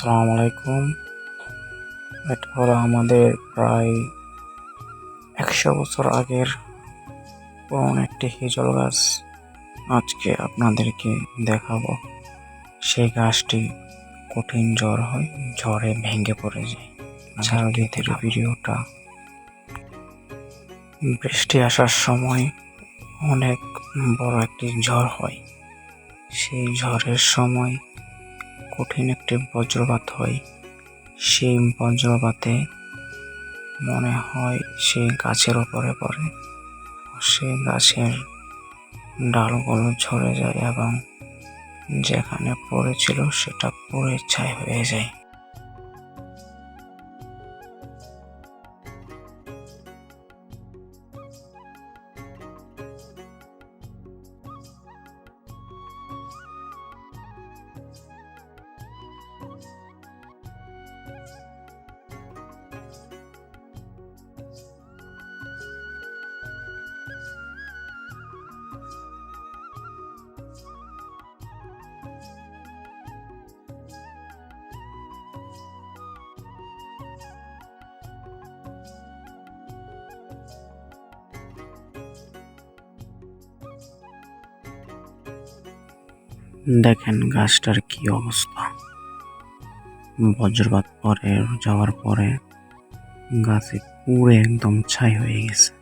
আসসালামু আলাইকুম। এটা হলো আমাদের প্রায় 100 বছর আগের পুরনো একটি হিজল গাছ। আজকে আপনাদেরকে দেখাবো। সেই গাছটি কঠিন ঝড় হয়, ঝড়ে ভেঙে পড়ে যায়। ভিতরে ভিডিওটা বৃষ্টি আসার সময় অনেক বড় একটি ঝড় হয়। সেই ঝড়ের সময় কঠিন একটি বজ্রপাত হয়। সেই বজ্রপাতে মনে হয় সেই গাছের উপরে পড়ে, সেই গাছের ডালগুলো ঝরে যায় এবং যেখানে পড়েছিল সেটা পুড়ে ছাই হয়ে যায়। দেখেন গাছটার কি অবস্থা। বজ্রপাত পরে যাওয়ার পরে গাছে পুড়ে একদম ছাই হয়ে গেছে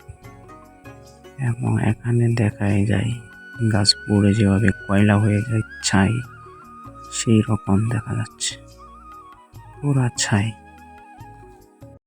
এবং এখানে দেখাই যায় গাছ পুড়ে যেভাবে কয়লা হয়ে যায় ছাই, সেই রকম দেখা যাচ্ছে পুরা ছাই।